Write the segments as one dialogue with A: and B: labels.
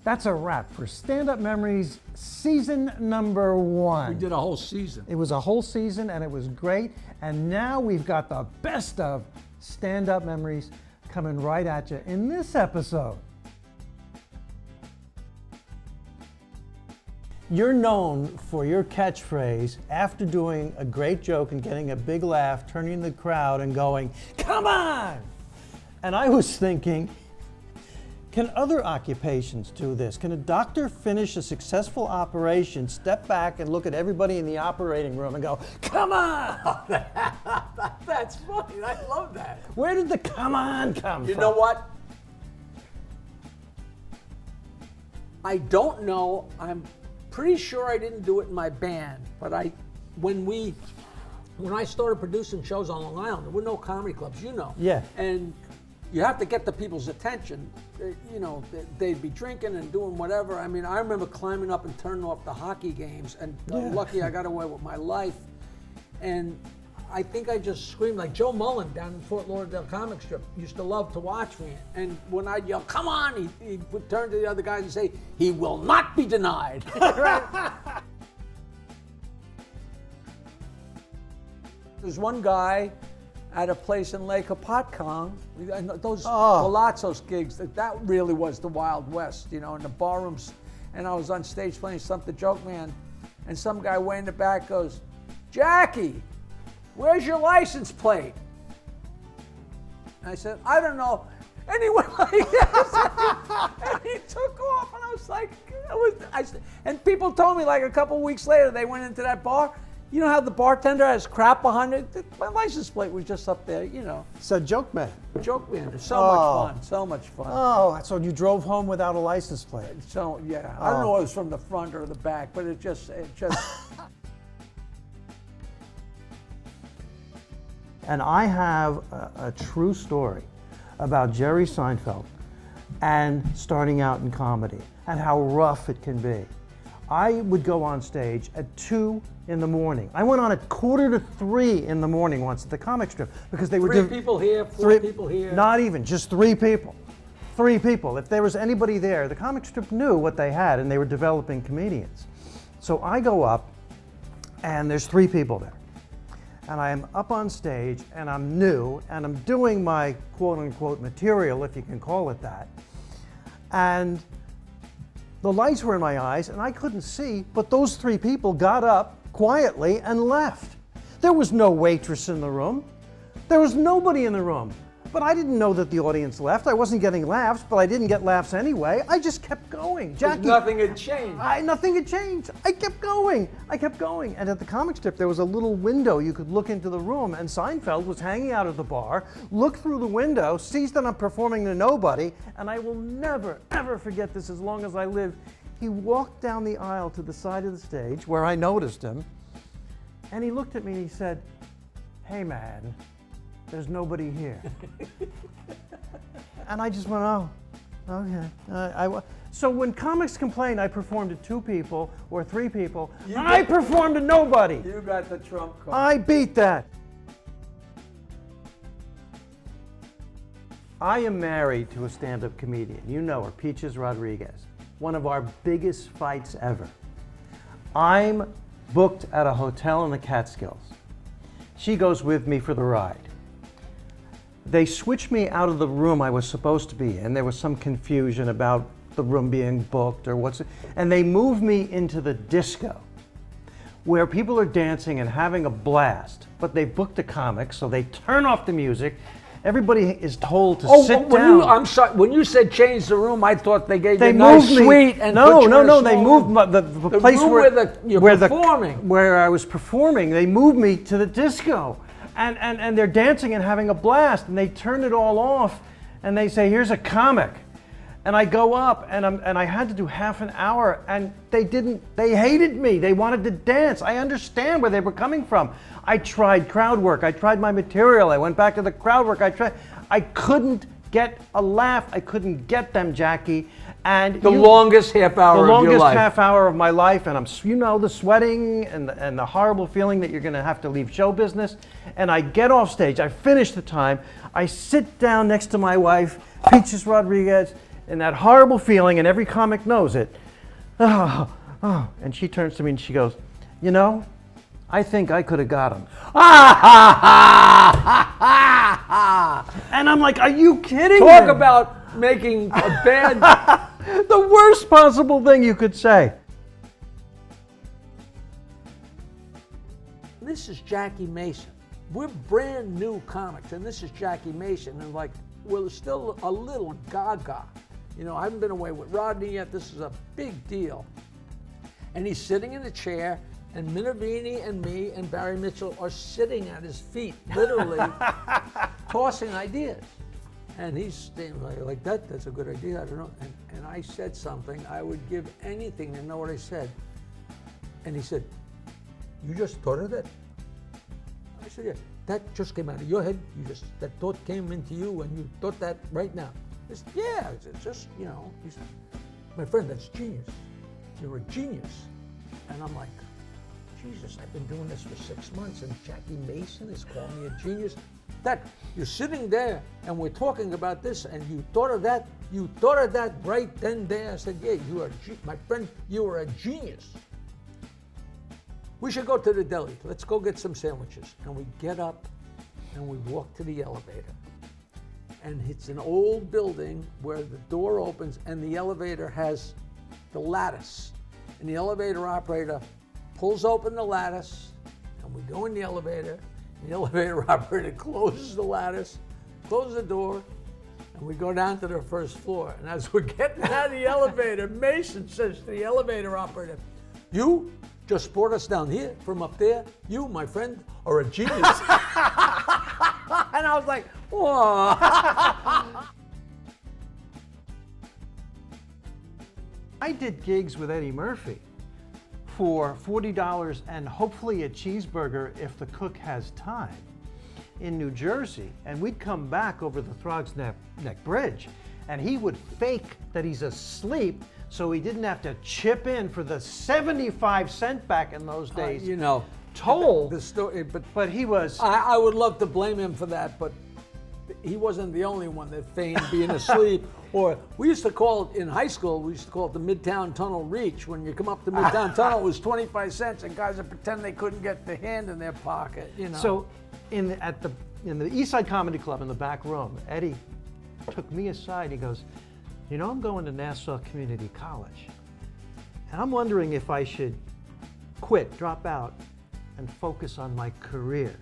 A: That's a wrap for Stand Up Memories season number 1.
B: We did a whole season.
A: It was a whole season and it was great. And now we've got the best of Stand Up Memories coming right at you in this episode. You're known for your catchphrase after doing a great joke and getting a big laugh, turning the crowd and going, "Come on!" And I was thinking, can other occupations do this? Can a doctor finish a successful operation, step back and look at everybody in the operating room and go, "Come on!"
B: That's funny. I love that.
A: Where did the "come on" come from?
B: You know what? I don't know. I'm pretty sure I didn't do it in my band, but when I started producing shows on Long Island, there were no comedy clubs, you know.
A: Yeah.
B: And you have to get the people's attention. You know, they'd be drinking and doing whatever. I mean, I remember climbing up and turning off the hockey games, and lucky I got away with my life. And I think I just screamed like Joe Mullen down in Fort Lauderdale comic strip used to love to watch me. And when I'd yell, "Come on," he would turn to the other guys and say, "He will not be denied." There's one guy at a place in Lake Hopatcong, those Palazzo's gigs, that really was the Wild West, you know, in the barrooms. And I was on stage playing Stump the Joke Man, and some guy way in the back goes, "Jackie, where's your license plate?" And I said, "I don't know." And he went like this, and he took off, and I was like, and people told me like a couple weeks later, they went into that bar. You know how the bartender has crap behind it? My license plate was just up there, you know.
A: So Joke Man.
B: Joke Man. It's so much fun. So much fun.
A: Oh, so you drove home without a license plate?
B: So, yeah. I don't know if it was from the front or the back, but it just.
A: And I have a true story about Jerry Seinfeld and starting out in comedy and how rough it can be. I would go on stage at 2 in the morning. I went on at 2:45 in the morning once at the comic strip because they were
B: 3 people here, 4 people here.
A: Not even, just 3 people. 3 people. If there was anybody there, the comic strip knew what they had and they were developing comedians. So I go up and there's 3 people there. And I am up on stage and I'm new and I'm doing my quote unquote material, if you can call it that. And the lights were in my eyes and I couldn't see, but those 3 people got up quietly and left. There was no waitress in the room. There was nobody in the room. But I didn't know that the audience left. I wasn't getting laughs, but I didn't get laughs anyway. I just kept going. Jackie,
B: nothing had changed.
A: Nothing had changed. I kept going. And at the comic strip, there was a little window you could look into the room, and Seinfeld was hanging out of the bar, looked through the window, sees that I'm performing to nobody, and I will never, ever forget this as long as I live. He walked down the aisle to the side of the stage where I noticed him, and he looked at me and he said, "Hey man, there's nobody here." And I just went, "Oh, okay." So when comics complain I performed to 2 people or 3 people, I performed to nobody.
B: You got the trump card.
A: I beat that. I am married to a stand-up comedian. You know her, Peaches Rodriguez. One of our biggest fights ever. I'm booked at a hotel in the Catskills. She goes with me for the ride. They switched me out of the room I was supposed to be in. There was some confusion about the room being booked or and they moved me into the disco where people are dancing and having a blast, but they booked a comic, so they turn off the music. Everybody is told to sit down.
B: I'm sorry. When you said change the room, I thought they gave you a
A: moved
B: nice
A: me.
B: suite and
A: No. They
B: room.
A: moved the place
B: room
A: where
B: performing.
A: Where I was performing. They moved me to the disco, and they're dancing and having a blast, and they turn it all off, and they say, "Here's a comic," and I go up, and I had to do half an hour, and they hated me. They wanted to dance. I understand where they were coming from. I tried crowd work. I tried my material. I went back to the crowd work. I couldn't get a laugh. I couldn't get them, Jackie. And
B: the longest half hour of your life.
A: The longest half hour of my life, and I'm, the sweating and the horrible feeling that you're going to have to leave show business. And I get off stage. I finish the time. I sit down next to my wife, Peaches Rodriguez, and that horrible feeling, and every comic knows it. Oh, oh. And she turns to me and she goes, you know, I think I could have got him. And I'm like, are you kidding me?
B: Talk about making a bad...
A: The worst possible thing you could say.
B: This is Jackie Mason. We're brand new comics, and this is Jackie Mason, and like, we're still a little gaga. You know, I haven't been away with Rodney yet. This is a big deal. And he's sitting in a chair, and Minervini and me and Barry Mitchell are sitting at his feet, literally tossing ideas. And he's standing like that, that's a good idea, I don't know. And I said something, I would give anything to know what I said. And he said, you just thought of that? I said, yeah, that just came out of your head. That thought came into you and you thought that right now. He said, yeah, it's just, you know, he said, my friend, that's genius. You're a genius. And I'm like, Jesus, I've been doing this for 6 months and Jackie Mason is calling me a genius. That, you're sitting there and we're talking about this and you thought of that right then there. I said, yeah, you are, my friend, you are a genius. We should go to the deli. Let's go get some sandwiches. And we get up and we walk to the elevator. And it's an old building where the door opens and the elevator has the lattice. And the elevator operator pulls open the lattice and we go in the elevator. The elevator operator closes the lattice, closes the door, and we go down to the first floor. And as we're getting out of the elevator, Mason says to the elevator operator, you just brought us down here from up there. You, my friend, are a genius. And I was like, whoa.
A: I did gigs with Eddie Murphy for $40 and hopefully a cheeseburger if the cook has time in New Jersey. And we'd come back over the Throgs Neck Bridge and he would fake that he's asleep so he didn't have to chip in for the 75 cent back in those days.
B: You know,
A: toll.
B: The story,
A: but he was.
B: I would love to blame him for that, but he wasn't the only one that feigned being asleep. Or we used to call it in high school. We used to call it the Midtown Tunnel Reach. When you come up the Midtown Tunnel, it was 25 cents, and guys would pretend they couldn't get the hand in their pocket. You know.
A: So, in the East Side Comedy Club in the back room, Eddie took me aside. He goes, you know, I'm going to Nassau Community College, and I'm wondering if I should quit, drop out, and focus on my career.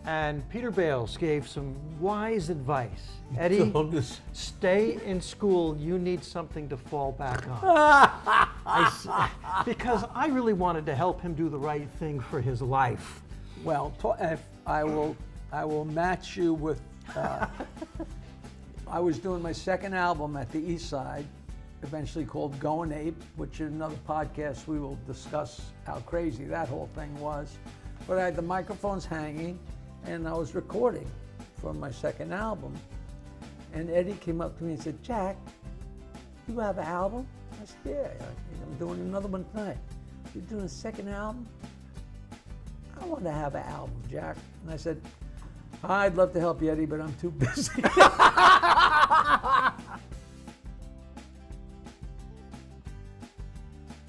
A: And Peter Bales gave some wise advice. Eddie, stay in school. You need something to fall back on. Because I really wanted to help him do the right thing for his life.
B: Well, I will match you with. I was doing my second album at the East Side, eventually called Goin' Ape, which in another podcast we will discuss how crazy that whole thing was. But I had the microphones hanging, and I was recording for my second album. And Eddie came up to me and said, Jack, you have an album? I said, yeah, I'm doing another one tonight. You're doing a second album? I want to have an album, Jack. And I said, I'd love to help you, Eddie, but I'm too busy.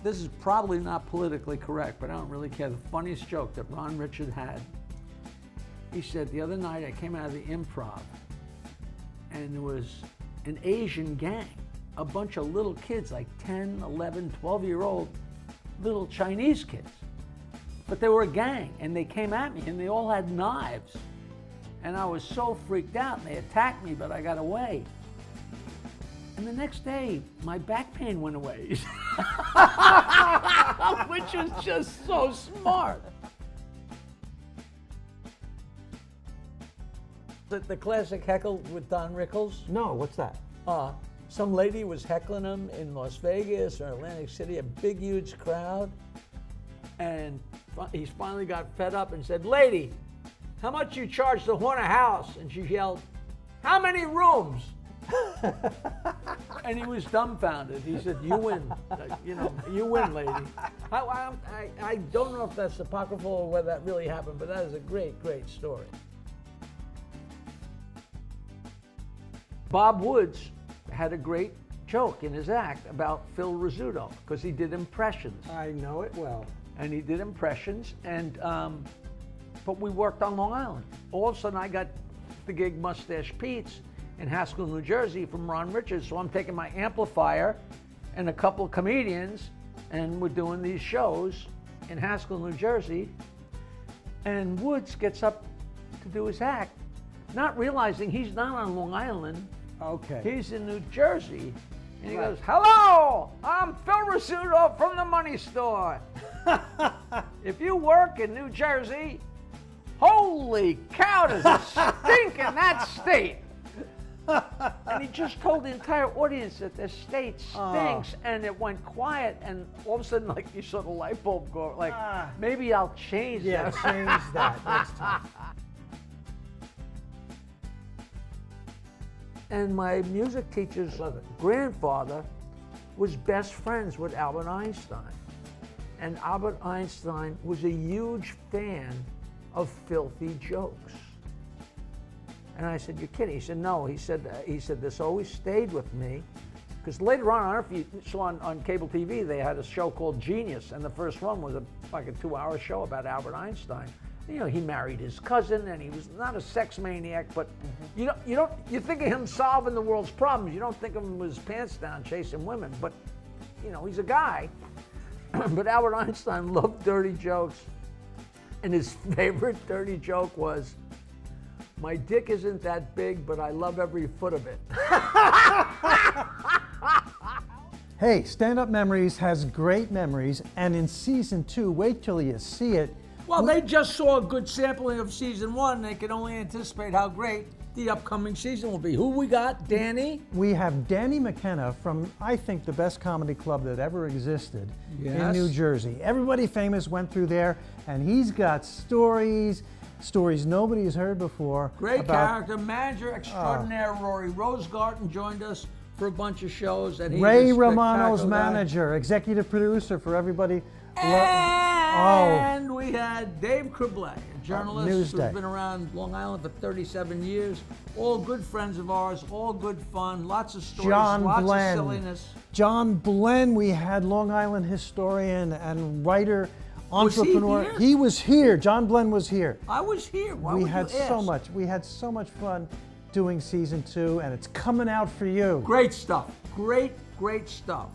B: This is probably not politically correct, but I don't really care. The funniest joke that Ron Richard had, he said, the other night I came out of the Improv and there was an Asian gang, a bunch of little kids, like 10, 11, 12-year-old little Chinese kids. But they were a gang and they came at me and they all had knives. And I was so freaked out and they attacked me, but I got away. And the next day, my back pain went away. Which was just so smart. The classic heckle with Don Rickles?
A: No, what's that?
B: Some lady was heckling him in Las Vegas or Atlantic City, a big, huge crowd. And he finally got fed up and said, lady, how much you charge to rent a house? And she yelled, how many rooms? And he was dumbfounded. He said, you win. You win, lady. I don't know if that's apocryphal or whether that really happened, but that is a great, great story. Bob Woods had a great joke in his act about Phil Rizzuto, because he did impressions.
C: I know it well.
B: And he did impressions, and but we worked on Long Island. All of a sudden I got the gig Mustache Pete's in Haskell, New Jersey from Ron Richards. So I'm taking my amplifier and a couple of comedians, and we're doing these shows in Haskell, New Jersey. And Woods gets up to do his act, not realizing he's not on Long Island.
C: Okay.
B: He's in New Jersey. And he goes, "Hello, I'm Phil Rizzuto from the Money Store. If you work in New Jersey, holy cow, does it stink in that state." And he just told the entire audience that the state stinks, and it went quiet, and all of a sudden, like, you saw the light bulb go, like, maybe I'll change that.
C: Change that next time.
B: And my music teacher's grandfather was best friends with Albert Einstein. And Albert Einstein was a huge fan of filthy jokes. And I said, "You're kidding." He said, "No." He said, "This always stayed with me." Because later on, I don't know if you saw on cable TV, they had a show called Genius, and the first one was like a 2-hour show about Albert Einstein. You know, he married his cousin, and he was not a sex maniac, but you think of him solving the world's problems. You don't think of him with his pants down chasing women, but you know, he's a guy. But Albert Einstein loved dirty jokes, and his favorite dirty joke was, "My dick isn't that big, but I love every foot of it."
A: Hey, Stand Up Memories has great memories, and in season 2, wait till you see it.
B: Well, they just saw a good sampling of season 1. They can only anticipate how great the upcoming season will be. Who we got? Danny?
A: We have Danny McKenna from, I think, the best comedy club that ever existed in
B: Yes.
A: New Jersey. Everybody famous went through there, and he's got stories nobody's heard before.
B: Great character, manager extraordinaire Rory Rosegarten joined us for a bunch of shows. And
A: Ray Romano's manager, executive producer for everybody.
B: And we had Dave Cribley, a journalist who's
A: Newsday.
B: been around Long Island for 37 years. All good friends of ours, all good fun, lots of stories, lots of silliness.
A: John Blenn, we had Long Island historian and writer, entrepreneur.
B: Was he here?
A: He was here. John Blenn was here.
B: I was here. Why
A: We
B: would
A: had
B: you ask?
A: so much. We had so much fun doing season 2, and it's coming out for you.
B: Great stuff. Great, great stuff.